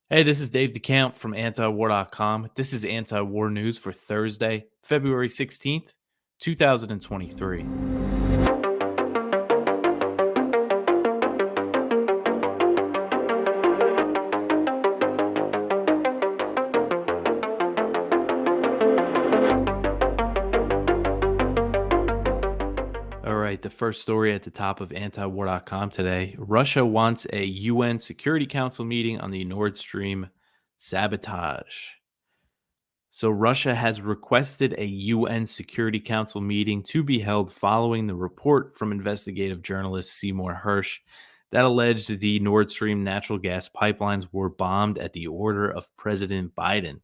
Hey, this is Dave DeCamp from antiwar.com. This is anti-war news for Thursday, February 16th, 2023. All right, the first story at the top of antiwar.com today. Russia wants a UN Security Council meeting on the Nord Stream sabotage. So, Russia has requested a UN Security Council meeting to be held following the report from investigative journalist Seymour Hersh that alleged the Nord Stream natural gas pipelines were bombed at the order of President Biden.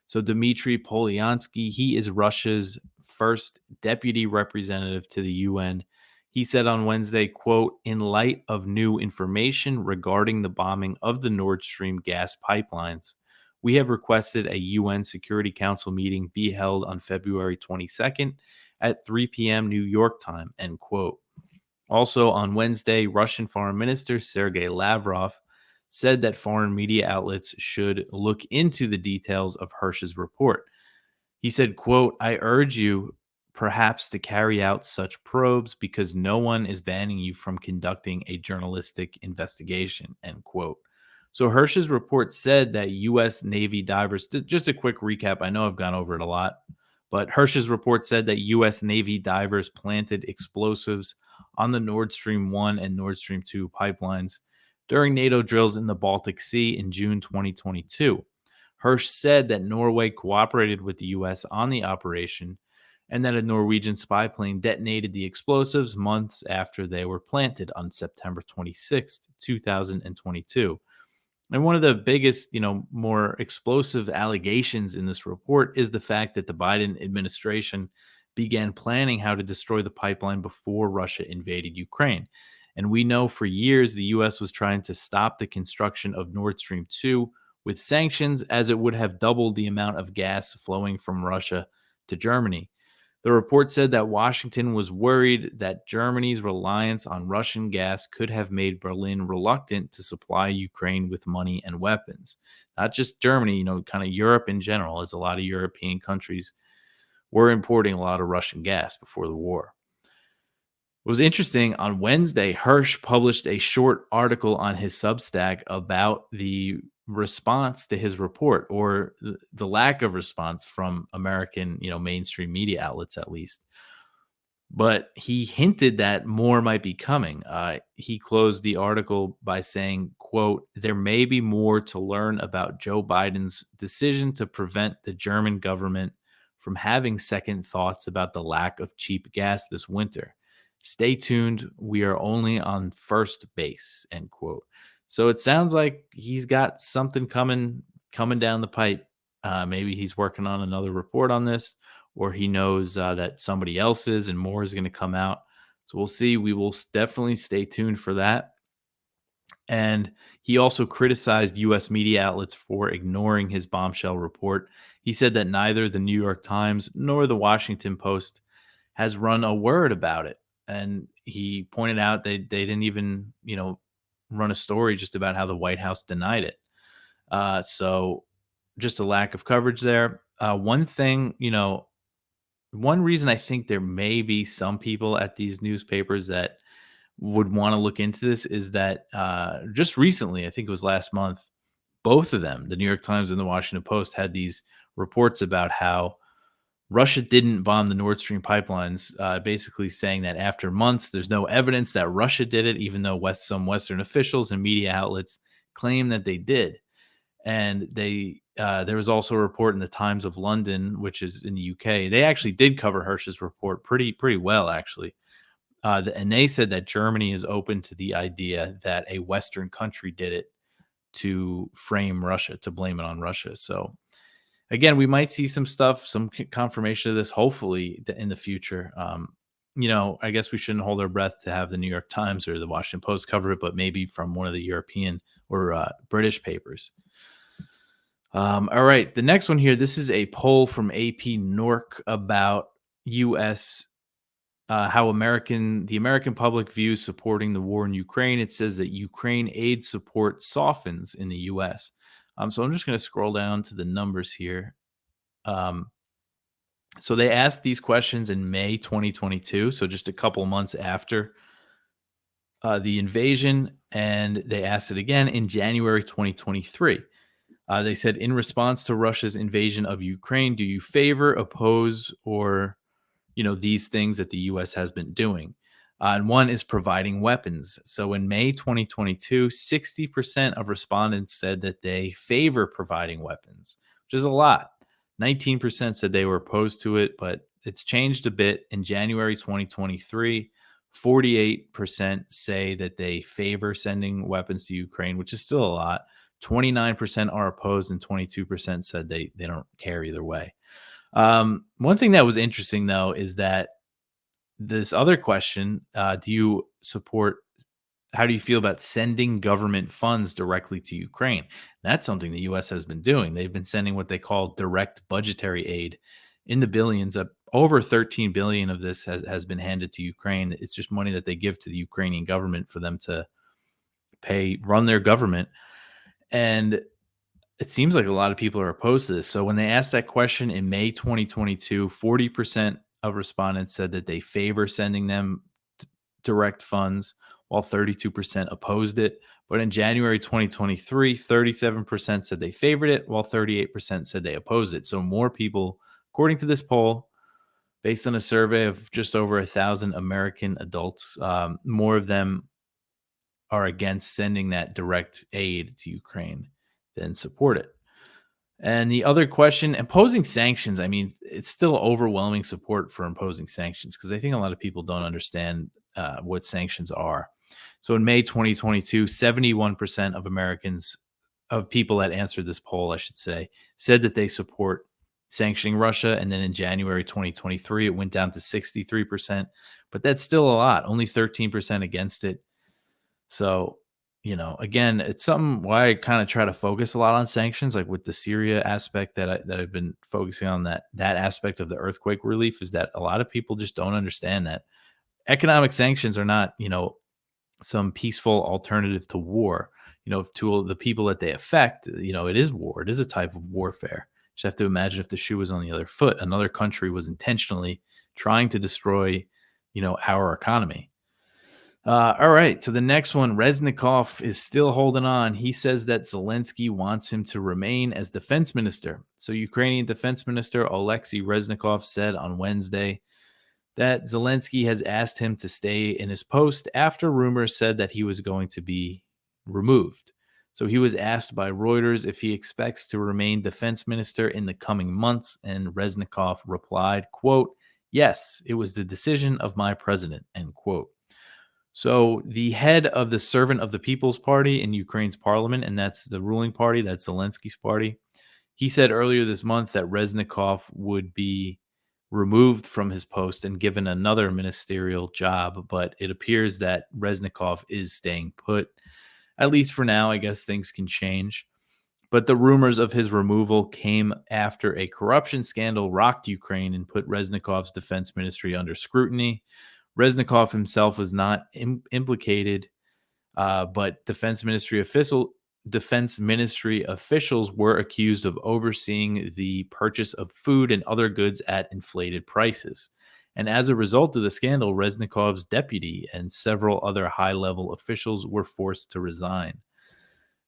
So, Dmitry Polyansky, he is Russia's first deputy representative to the UN. He said on Wednesday, quote, in light of new information regarding the bombing of the Nord Stream gas pipelines, we have requested a UN Security Council meeting be held on February 22nd at 3 p.m. New York time, end quote. Also on Wednesday, Russian Foreign Minister Sergei Lavrov said that foreign media outlets should look into the details of Hersh's report. He said, quote, I urge you perhaps to carry out such probes because no one is banning you from conducting a journalistic investigation, end quote. So Hirsch's report said that U.S. Navy divers, just a quick recap, I know I've gone over it a lot, but Hirsch's report said that U.S. Navy divers planted explosives on the Nord Stream 1 and Nord Stream 2 pipelines during NATO drills in the Baltic Sea in June 2022. Hirsch said that Norway cooperated with the U.S. on the operation and that a Norwegian spy plane detonated the explosives months after they were planted on September 26th, 2022. And one of the biggest, more explosive allegations in this report is the fact that the Biden administration began planning how to destroy the pipeline before Russia invaded Ukraine. And we know for years the US was trying to stop the construction of Nord Stream 2 with sanctions, as it would have doubled the amount of gas flowing from Russia to Germany. The report said that Washington was worried that Germany's reliance on Russian gas could have made Berlin reluctant to supply Ukraine with money and weapons. Not just Germany, kind of Europe in general, as a lot of European countries were importing a lot of Russian gas before the war. It was interesting. On Wednesday, Hirsch published a short article on his Substack about the response to his report, or the lack of response from American, mainstream media outlets, at least. But he hinted that more might be coming. He closed the article by saying, quote, there may be more to learn about Joe Biden's decision to prevent the German government from having second thoughts about the lack of cheap gas this winter. Stay tuned. We are only on first base, end quote. So it sounds like he's got something coming down the pipe. Maybe he's working on another report on this, or he knows that somebody else is and more is going to come out. So we'll see. We will definitely stay tuned for that. And he also criticized U.S. media outlets for ignoring his bombshell report. He said that neither the New York Times nor the Washington Post has run a word about it. And he pointed out that they didn't even, run a story just about how the White House denied it. So just a lack of coverage there. One thing, one reason I think there may be some people at these newspapers that would want to look into this is that just recently, I think it was last month, both of them, the New York Times and the Washington Post, had these reports about how Russia didn't bomb the Nord Stream pipelines, basically saying that after months, there's no evidence that Russia did it, even though some Western officials and media outlets claim that they did. And there was also a report in the Times of London, which is in the UK. They actually did cover Hirsch's report pretty well, actually. And they said that Germany is open to the idea that a Western country did it to frame Russia, to blame it on Russia. So again, we might see some stuff, some confirmation of this, hopefully in the future. I guess we shouldn't hold our breath to have the New York Times or the Washington Post cover it, but maybe from one of the European or British papers. All right, the next one here. This is a poll from AP Norc about U.S. How the American public views supporting the war in Ukraine. It says that Ukraine aid support softens in the U.S. So I'm just going to scroll down to the numbers here. Um, so they asked these questions in May 2022, so just a couple months after the invasion, and they asked it again in January 2023. They said, in response to Russia's invasion of Ukraine, do you favor, oppose, or these things that the U.S. has been doing? And one is providing weapons. So in May 2022, 60% of respondents said that they favor providing weapons, which is a lot. 19% said they were opposed to it, but it's changed a bit. In January 2023, 48% say that they favor sending weapons to Ukraine, which is still a lot. 29% are opposed, and 22% said they don't care either way. One thing that was interesting, though, is that this other question, do you support how do you feel about sending government funds directly to Ukraine? That's something the US has been doing. They've been sending what they call direct budgetary aid in the billions. Over 13 billion of this has been handed to Ukraine. It's just money that they give to the Ukrainian government for them to run their government. And it seems like a lot of people are opposed to this. So when they asked that question in May 2022, 40% of respondents said that they favor sending them direct funds, while 32% opposed it. But in January 2023, 37% said they favored it, while 38% said they opposed it. So more people, according to this poll, based on a survey of just over 1,000 American adults, more of them are against sending that direct aid to Ukraine than support it. And the other question, imposing sanctions, I mean, it's still overwhelming support for imposing sanctions because I think a lot of people don't understand what sanctions are. So in May 2022, 71% of Americans, of people that answered this poll, I should say, said that they support sanctioning Russia. And then in January 2023, it went down to 63%. But that's still a lot, only 13% against it. So, again, it's something why I kind of try to focus a lot on sanctions, like with the Syria aspect that I've been focusing on that aspect of the earthquake relief is that a lot of people just don't understand that economic sanctions are not, some peaceful alternative to war. To the people that they affect, it is war. It is a type of warfare. Just have to imagine if the shoe was on the other foot, another country was intentionally trying to destroy, our economy. All right. So the next one, Reznikov is still holding on. He says that Zelensky wants him to remain as defense minister. So Ukrainian defense minister Oleksiy Reznikov said on Wednesday that Zelensky has asked him to stay in his post after rumors said that he was going to be removed. So he was asked by Reuters if he expects to remain defense minister in the coming months, and Reznikov replied, quote, "Yes, it was the decision of my president," end quote. So the head of the Servant of the People's Party in Ukraine's parliament, and that's the ruling party, that's Zelensky's party, he said earlier this month that Reznikov would be removed from his post and given another ministerial job, but it appears that Reznikov is staying put, at least for now. I guess things can change. But the rumors of his removal came after a corruption scandal rocked Ukraine and put Reznikov's defense ministry under scrutiny. Reznikov himself was not implicated, but defense ministry officials were accused of overseeing the purchase of food and other goods at inflated prices. And as a result of the scandal, Reznikov's deputy and several other high-level officials were forced to resign.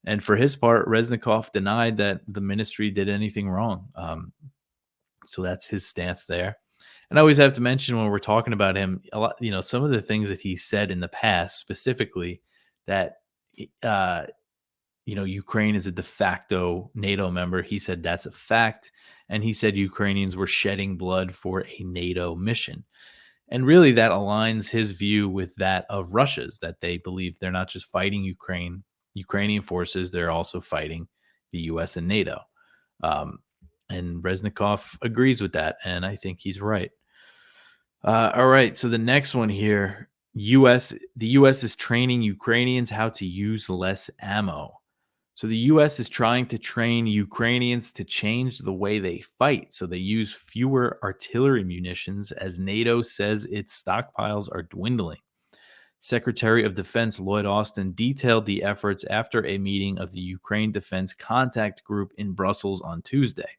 And for his part, Reznikov denied that the ministry did anything wrong. So that's his stance there. And I always have to mention when we're talking about him, a lot, some of the things that he said in the past, specifically that, uh, Ukraine is a de facto NATO member. He said that's a fact. And he said Ukrainians were shedding blood for a NATO mission. And really, that aligns his view with that of Russia's, that they believe they're not just fighting Ukrainian forces, they're also fighting the US and NATO. And Reznikov agrees with that. And I think he's right. All right. So the next one here, the US is training Ukrainians how to use less ammo. So the US is trying to train Ukrainians to change the way they fight. So they use fewer artillery munitions as NATO says its stockpiles are dwindling. Secretary of Defense Lloyd Austin detailed the efforts after a meeting of the Ukraine Defense Contact Group in Brussels on Tuesday.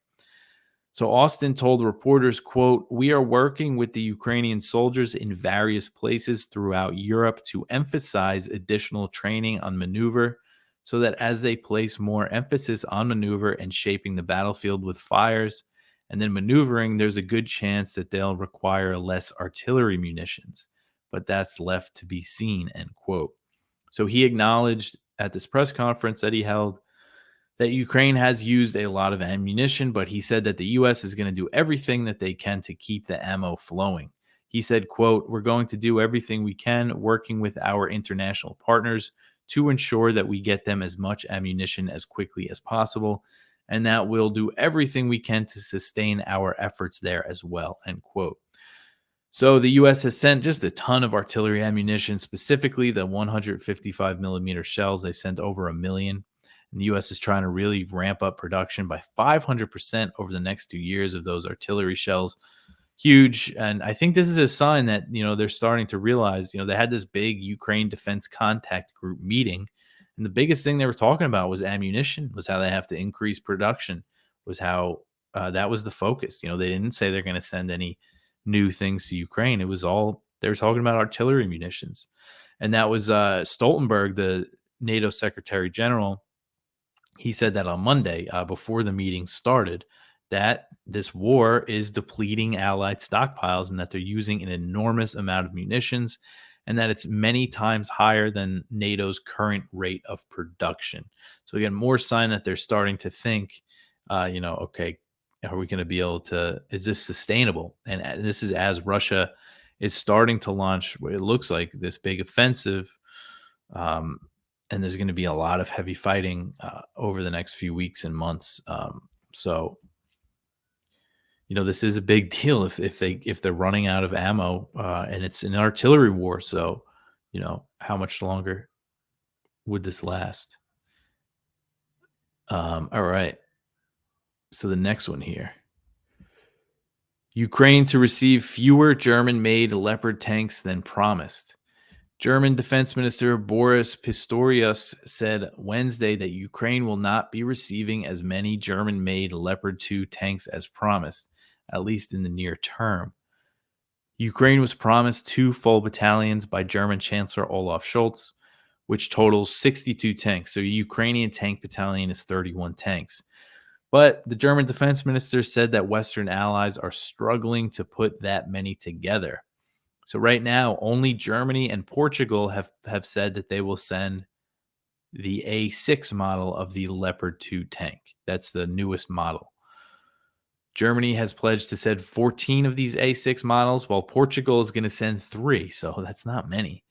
So Austin told reporters, quote, "We are working with the Ukrainian soldiers in various places throughout Europe to emphasize additional training on maneuver so that as they place more emphasis on maneuver and shaping the battlefield with fires and then maneuvering, there's a good chance that they'll require less artillery munitions. But that's left to be seen," end quote. So he acknowledged at this press conference that he held that Ukraine has used a lot of ammunition, but he said that the US is going to do everything that they can to keep the ammo flowing. He said, quote, "We're going to do everything we can working with our international partners to ensure that we get them as much ammunition as quickly as possible, and that we'll do everything we can to sustain our efforts there as well," end quote. So the U.S. has sent just a ton of artillery ammunition, specifically the 155 millimeter shells. They've sent over 1 million. And the U.S. is trying to really ramp up production by 500% over the next 2 years of those artillery shells. Huge. And I think this is a sign that, they're starting to realize, they had this big Ukraine Defense Contact Group meeting. And the biggest thing they were talking about was ammunition, was how they have to increase production, was how that was the focus. They didn't say they're going to send any new things to Ukraine. It was all they were talking about artillery munitions. And that was Stoltenberg, the NATO Secretary General. He said that on Monday, before the meeting started, that this war is depleting Allied stockpiles and that they're using an enormous amount of munitions and that it's many times higher than NATO's current rate of production. So again, more sign that they're starting to think, okay, are we going to be able to, is this sustainable? And this is as Russia is starting to launch what it looks like this big offensive. And there's going to be a lot of heavy fighting over the next few weeks and months. So, this is a big deal if they're running out of ammo and it's an artillery war. So, how much longer would this last? All right. So the next one here. Ukraine to receive fewer German-made Leopard tanks than promised. German Defense Minister Boris Pistorius said Wednesday that Ukraine will not be receiving as many German-made Leopard 2 tanks as promised, at least in the near term. Ukraine was promised 2 full battalions by German Chancellor Olaf Scholz, which totals 62 tanks. So a Ukrainian tank battalion is 31 tanks. But the German defense minister said that Western allies are struggling to put that many together. So right now, only Germany and Portugal have said that they will send the A6 model of the Leopard 2 tank. That's the newest model. Germany has pledged to send 14 of these A6 models, while Portugal is going to send 3. So that's not many.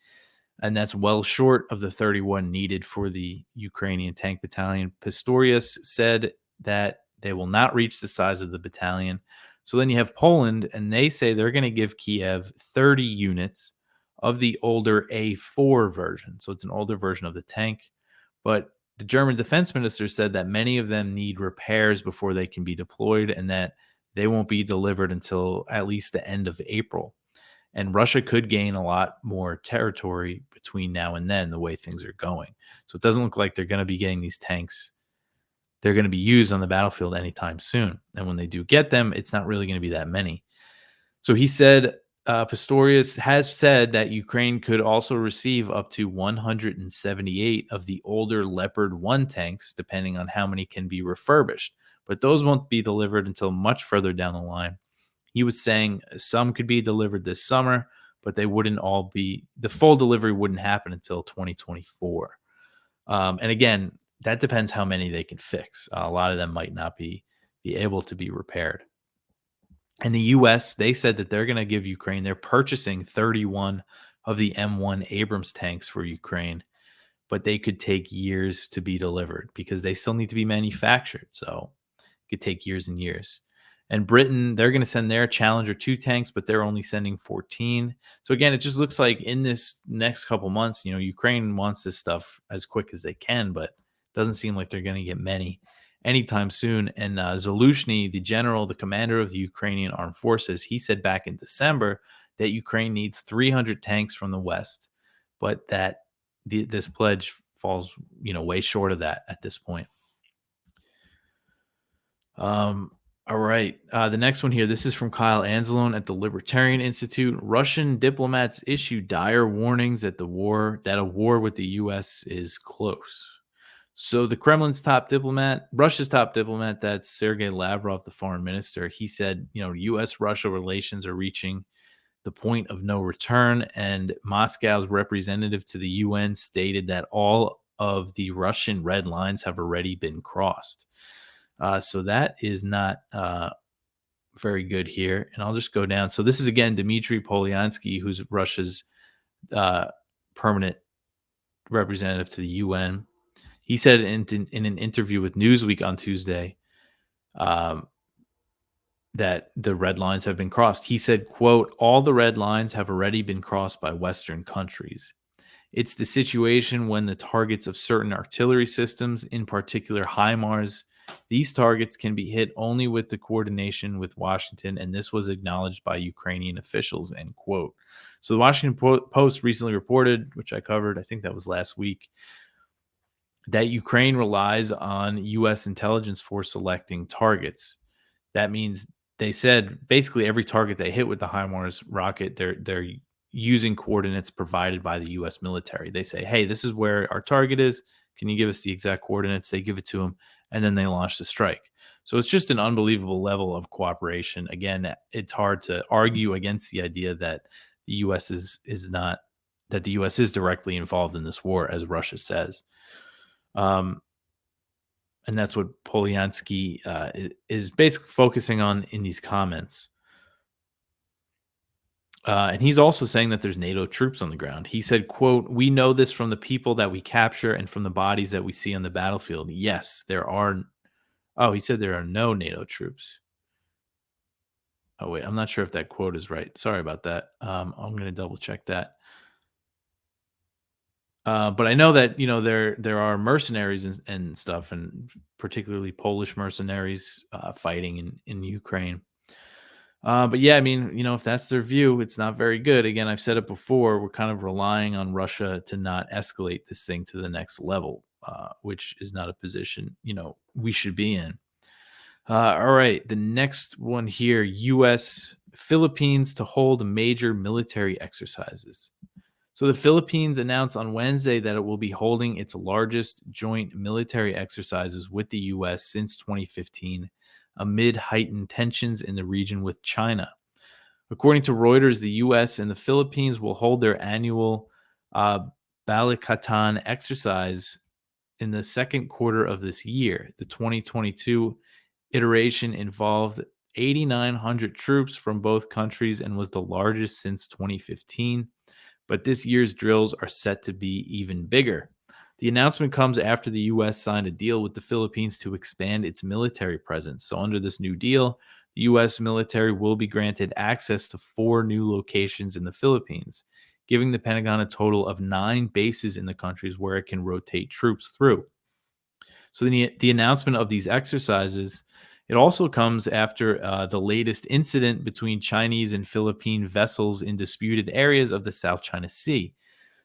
And that's well short of the 31 needed for the Ukrainian tank battalion. Pistorius said that they will not reach the size of the battalion. So then you have Poland, and they say they're going to give Kiev 30 units of the older A4 version. So it's an older version of the tank. But the German defense minister said that many of them need repairs before they can be deployed and that they won't be delivered until at least the end of April. And Russia could gain a lot more territory between now and then, the way things are going. So it doesn't look like they're going to be getting these tanks. They're going to be used on the battlefield anytime soon. And when they do get them, it's not really going to be that many. So he said, Pistorius has said that Ukraine could also receive up to 178 of the older Leopard 1 tanks, depending on how many can be refurbished. But those won't be delivered until much further down the line. He was saying some could be delivered this summer, but they wouldn't all be, the full delivery wouldn't happen until 2024. And again, that depends how many they can fix. A lot of them might not be able to be repaired. And the U.S., they said that they're going to give Ukraine, they're purchasing 31 of the M1 Abrams tanks for Ukraine, but they could take years to be delivered because they still need to be manufactured. So it could take years and years. And Britain, they're going to send their Challenger 2 tanks, but they're only sending 14. So again, it just looks like in this next couple months, Ukraine wants this stuff as quick as they can, but it doesn't seem like they're going to get many anytime soon. And Zaluzhny, the general, the commander of the Ukrainian armed forces, he said back in December that Ukraine needs 300 tanks from the West, but that this pledge falls, way short of that at this point. Um, all right. The next one here. This is from Kyle Anzalone at the Libertarian Institute. Russian diplomats issue dire warnings that a war with the U.S. is close. So the Russia's top diplomat, that's Sergei Lavrov, the foreign minister. He said, U.S.-Russia relations are reaching the point of no return, and Moscow's representative to the UN stated that all of the Russian red lines have already been crossed. So that is not very good here. And I'll just go down. So this is again Dmitry Polyansky, who's Russia's permanent representative to the UN. He said in an interview with Newsweek on Tuesday that the red lines have been crossed. He said, quote, "All the red lines have already been crossed by Western countries. It's the situation when the targets of certain artillery systems, in particular HIMARS, these targets can be hit only with the coordination with Washington, and this was acknowledged by Ukrainian officials," end quote. So the Washington Post recently reported, which I covered, I think that was last week, that Ukraine relies on U.S. intelligence for selecting targets. That means they said basically every target they hit with the HIMARS rocket, they're using coordinates provided by the U.S. military. They say, hey, this is where our target is. Can you give us the exact coordinates? They give it to them, and then they launch the strike. So it's just an unbelievable level of cooperation. Again, it's hard to argue against the idea that the U.S. is not that the U.S. is directly involved in this war, as Russia says. And that's what Polyansky is basically focusing on in these comments. And he's also saying that there's NATO troops on the ground. He said, quote, "We know this from the people that we capture and from the bodies that we see on the battlefield. Yes, there are." Oh, he said there are no NATO troops. Oh, wait, I'm not sure if that quote is right. Sorry about that. I'm going to double check that. But I know that there are mercenaries and stuff, and particularly Polish mercenaries fighting in Ukraine. But yeah, I mean, if that's their view, it's not very good. Again, I've said it before. We're kind of relying on Russia to not escalate this thing to the next level, which is not a position we should be in. All right, the next one here: U.S. Philippines to hold major military exercises. So the Philippines announced on Wednesday that it will be holding its largest joint military exercises with the U.S. since 2015, amid heightened tensions in the region with China. According to Reuters, the U.S. and the Philippines will hold their annual Balikatan exercise in the second quarter of this year. The 2022 iteration involved 8,900 troops from both countries and was the largest since 2015. But this year's drills are set to be even bigger. The announcement comes after the U.S. signed a deal with the Philippines to expand its military presence. So under this new deal, the U.S. military will be granted access to 4 new locations in the Philippines, giving the Pentagon a total of 9 bases in the countries where it can rotate troops through. So the announcement of these exercises, it also comes after the latest incident between Chinese and Philippine vessels in disputed areas of the South China Sea.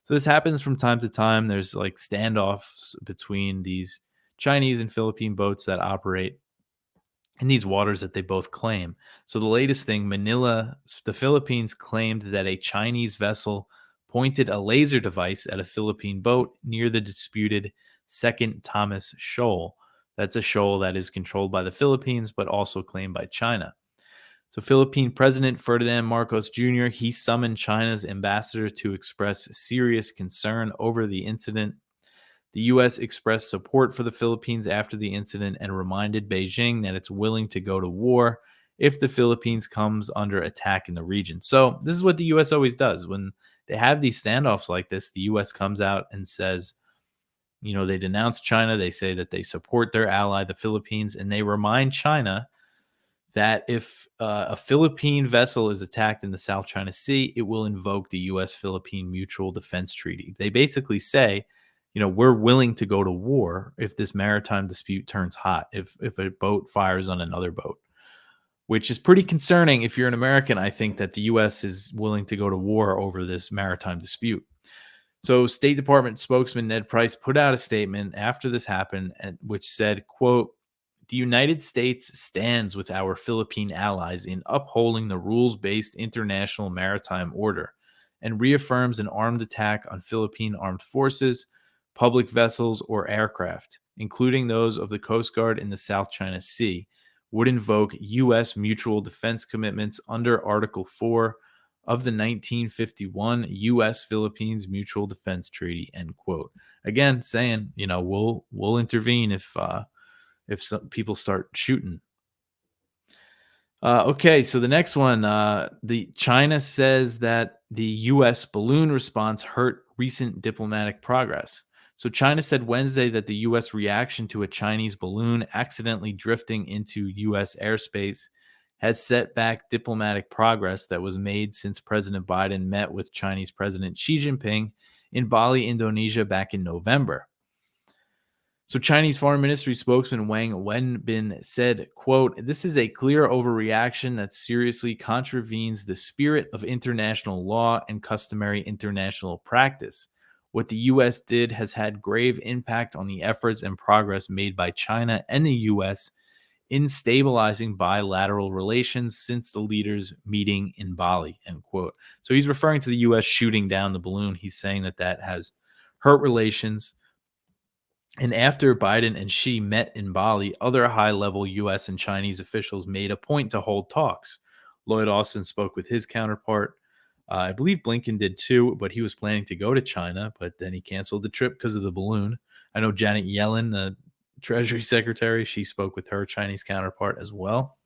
So this happens from time to time. There's like standoffs between these Chinese and Philippine boats that operate in these waters that they both claim. So the latest thing, Manila, the Philippines claimed that a Chinese vessel pointed a laser device at a Philippine boat near the disputed Second Thomas Shoal. That's a shoal that is controlled by the Philippines, but also claimed by China. So Philippine President Ferdinand Marcos Jr., he summoned China's ambassador to express serious concern over the incident. The U.S. expressed support for the Philippines after the incident and reminded Beijing that it's willing to go to war if the Philippines comes under attack in the region. So this is what the U.S. always does. When they have these standoffs like this, the U.S. comes out and says, they denounce China. They say that they support their ally, the Philippines, and they remind China that if a Philippine vessel is attacked in the South China Sea, it will invoke the U.S.-Philippine Mutual Defense Treaty. They basically say, we're willing to go to war if this maritime dispute turns hot, if a boat fires on another boat, which is pretty concerning. If you're an American, I think that the U.S. is willing to go to war over this maritime dispute. So State Department spokesman Ned Price put out a statement after this happened, which said, quote, the United States stands with our Philippine allies in upholding the rules-based international maritime order and reaffirms an armed attack on Philippine armed forces, public vessels, or aircraft, including those of the Coast Guard in the South China Sea, would invoke U.S. mutual defense commitments under Article 4 of the 1951 U.S. Philippines Mutual Defense Treaty. End quote. Again, saying we'll intervene if some people start shooting. Okay, so the next one, the China says that the U.S. balloon response hurt recent diplomatic progress. So China said Wednesday that the U.S. reaction to a Chinese balloon accidentally drifting into U.S. airspace has set back diplomatic progress that was made since President Biden met with Chinese President Xi Jinping in Bali, Indonesia back in November. So Chinese Foreign Ministry spokesman Wang Wenbin said, quote, this is a clear overreaction that seriously contravenes the spirit of international law and customary international practice. What the U.S. did has had grave impact on the efforts and progress made by China and the U.S. in stabilizing bilateral relations since the leaders' meeting in Bali, end quote. So he's referring to the U.S. shooting down the balloon. He's saying that has hurt relations. And after Biden and Xi met in Bali, other high-level U.S. and Chinese officials made a point to hold talks. Lloyd Austin spoke with his counterpart. I believe Blinken did too, but he was planning to go to China, but then he canceled the trip because of the balloon. I know Janet Yellen, the Treasury Secretary, she spoke with her Chinese counterpart as well.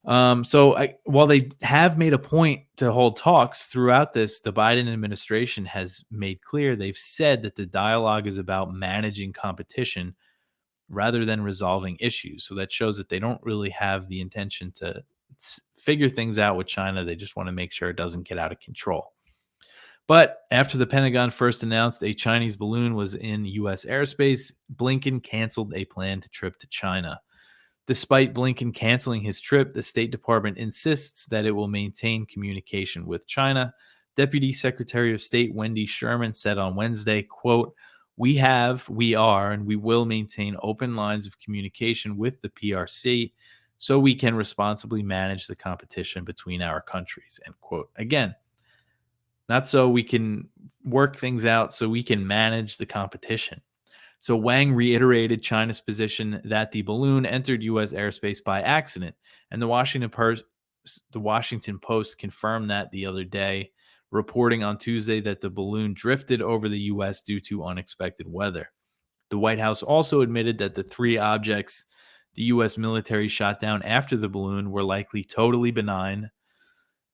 While they have made a point to hold talks throughout this, the Biden administration has made clear they've said that the dialogue is about managing competition rather than resolving issues. So that shows that they don't really have the intention to figure things out with China. They just want to make sure it doesn't get out of control. But after the Pentagon first announced a Chinese balloon was in U.S. airspace, Blinken canceled a planned trip to China. Despite Blinken canceling his trip, the State Department insists that it will maintain communication with China. Deputy Secretary of State Wendy Sherman said on Wednesday, quote, we are, and we will maintain open lines of communication with the PRC so we can responsibly manage the competition between our countries, end quote. Again, not so we can work things out so we can manage the competition. So Wang reiterated China's position that the balloon entered U.S. airspace by accident, and the Washington Post confirmed that the other day, reporting on Tuesday that the balloon drifted over the U.S. due to unexpected weather. The White House also admitted that the three objects the U.S. military shot down after the balloon were likely totally benign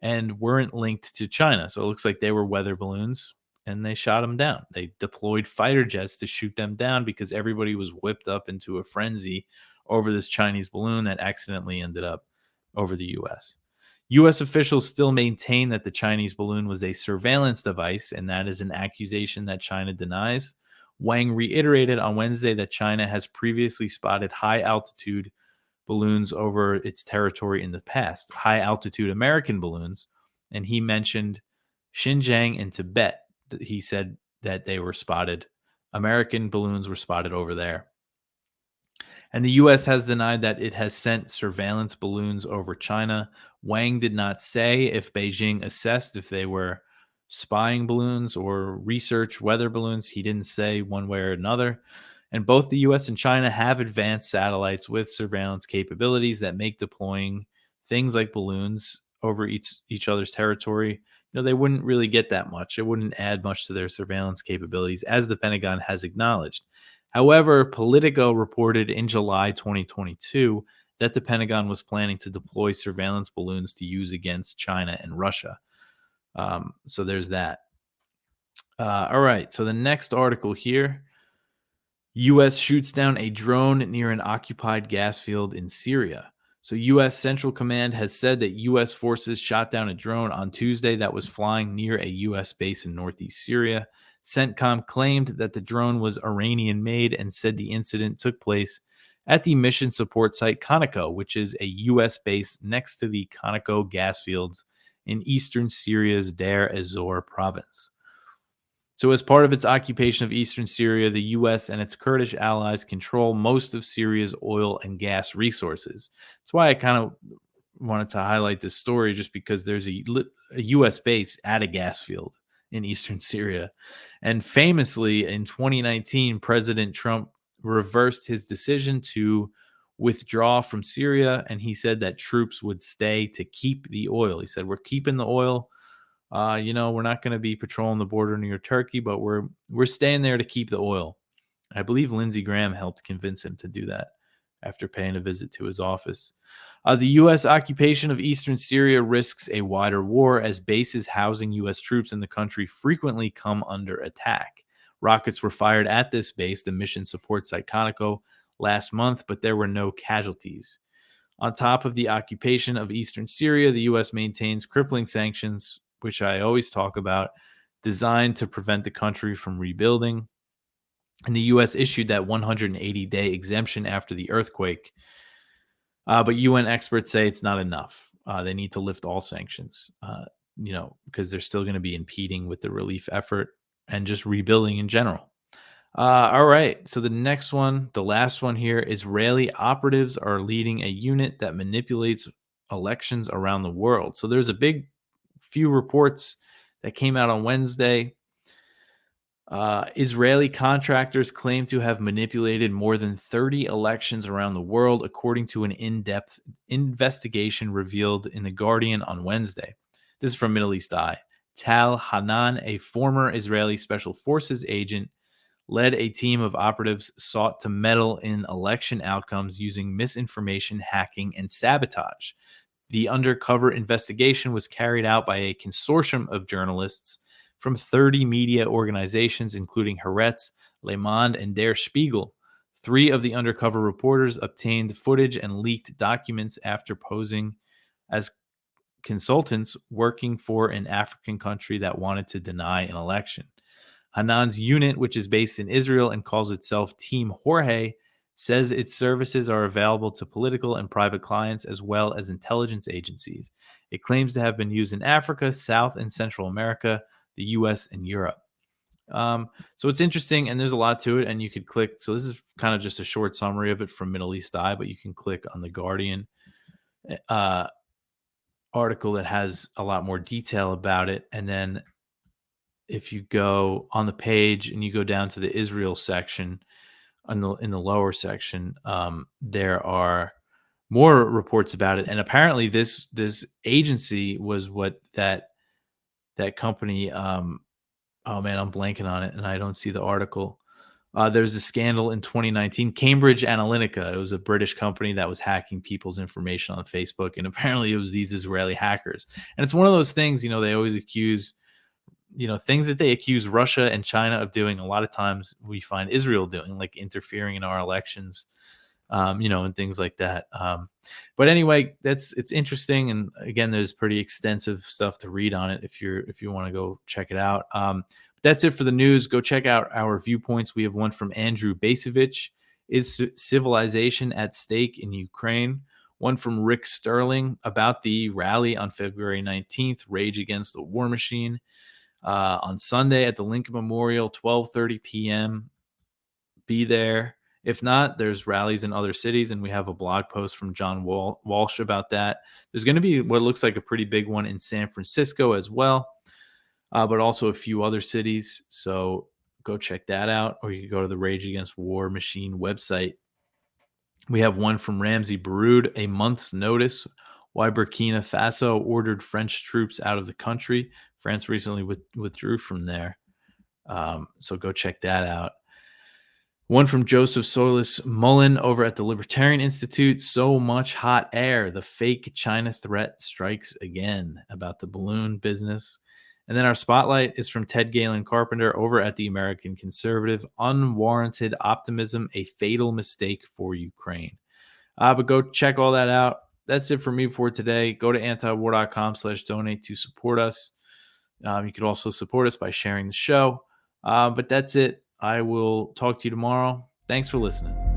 and weren't linked to China. So it looks like they were weather balloons, and they shot them down. They deployed fighter jets to shoot them down because everybody was whipped up into a frenzy over this Chinese balloon that accidentally ended up over the U.S. U.S. officials still maintain that the Chinese balloon was a surveillance device, and that is an accusation that China denies. Wang reiterated on Wednesday that China has previously spotted high-altitude balloons over its territory in the past, high-altitude American balloons, and he mentioned Xinjiang and Tibet. He said that they were spotted. American balloons were spotted over there. And the U.S. has denied that it has sent surveillance balloons over China. Wang did not say if Beijing assessed if they were spying balloons or research weather balloons. He didn't say one way or another. And both the U.S. and China have advanced satellites with surveillance capabilities that make deploying things like balloons over each other's territory, they wouldn't really get that much. It wouldn't add much to their surveillance capabilities, as the Pentagon has acknowledged. However, Politico reported in July 2022 that the Pentagon was planning to deploy surveillance balloons to use against China and Russia. So there's that. All right. So the next article here, U.S. shoots down a drone near an occupied gas field in Syria. So U.S. Central Command has said that U.S. forces shot down a drone on Tuesday that was flying near a U.S. base in northeast Syria. CENTCOM claimed that the drone was Iranian-made and said the incident took place at the mission support site Conoco, which is a U.S. base next to the Conoco gas fields in eastern Syria's Deir ez-Zor province. So, as part of its occupation of eastern Syria, the U.S. and its Kurdish allies control most of Syria's oil and gas resources. That's why I kind of wanted to highlight this story, just because there's a U.S. base at a gas field in eastern Syria. And famously, in 2019, President Trump reversed his decision to withdraw from Syria, and he said that troops would stay to keep the oil. He said, "We're keeping the oil. We're not going to be patrolling the border near Turkey, but we're staying there to keep the oil." I believe Lindsey Graham helped convince him to do that after paying a visit to his office. The U.S. occupation of eastern Syria risks a wider war as bases housing U.S. troops in the country frequently come under attack. Rockets were fired at this base, the mission support site Conoco, last month, but there were no casualties. On top of the occupation of eastern Syria, the U.S. maintains crippling sanctions, which I always talk about, designed to prevent the country from rebuilding. And the U.S. issued that 180-day exemption after the earthquake. But UN experts say it's not enough. They need to lift all sanctions, because they're still going to be impeding with the relief effort and just rebuilding in general. All right. So the next one, the last one here, Israeli operatives are leading a unit that manipulates elections around the world. So there's a big few reports that came out on Wednesday. Israeli contractors claim to have manipulated more than 30 elections around the world, according to an in-depth investigation revealed in The Guardian on Wednesday. This is from Middle East Eye. Tal Hanan, a former Israeli Special Forces agent, led a team of operatives sought to meddle in election outcomes using misinformation, hacking, and sabotage. The undercover investigation was carried out by a consortium of journalists from 30 media organizations, including Haaretz, Le Monde, and Der Spiegel. 3 of the undercover reporters obtained footage and leaked documents after posing as consultants working for an African country that wanted to deny an election. Hanan's unit, which is based in Israel and calls itself Team Jorge, says its services are available to political and private clients as well as intelligence agencies. It claims to have been used in Africa, South and Central America, the U.S., and Europe. So it's interesting, and there's a lot to it, and you could click. So this is kind of just a short summary of it from Middle East Eye, but you can click on the Guardian article that has a lot more detail about it. And then if you go on the page and you go down to the Israel section, in the lower section, there are more reports about it. And apparently this agency was what that company, oh man, I'm blanking on it and I don't see the article. There's a scandal in 2019, Cambridge Analytica. It was a British company that was hacking people's information on Facebook, and apparently it was these Israeli hackers. And it's one of those things, they always accuse, things that they accuse Russia and China of doing. A lot of times we find Israel doing, like interfering in our elections, and things like that. But anyway, it's interesting. And again, there's pretty extensive stuff to read on it if you want to go check it out. That's it for the news. Go check out our viewpoints. We have one from Andrew Basevich. Is civilization at stake in Ukraine? One from Rick Sterling about the rally on February 19th, Rage Against the War Machine. On Sunday at the Lincoln Memorial, 12:30 p.m. Be there. If not, there's rallies in other cities, and we have a blog post from John Walsh about that. There's going to be what looks like a pretty big one in San Francisco as well, but also a few other cities. So go check that out, or you can go to the Rage Against War Machine website. We have one from Ramsey Baroud, a month's notice. Why Burkina Faso ordered French troops out of the country. France recently withdrew from there. So go check that out. One from Joseph Solis Mullen over at the Libertarian Institute. So much hot air. The fake China threat strikes again, about the balloon business. And then our spotlight is from Ted Galen Carpenter over at the American Conservative. Unwarranted optimism, a fatal mistake for Ukraine. But go check all that out. That's it for me for today. Go to antiwar.com/donate to support us. You could also support us by sharing the show. But that's it. I will talk to you tomorrow. Thanks for listening.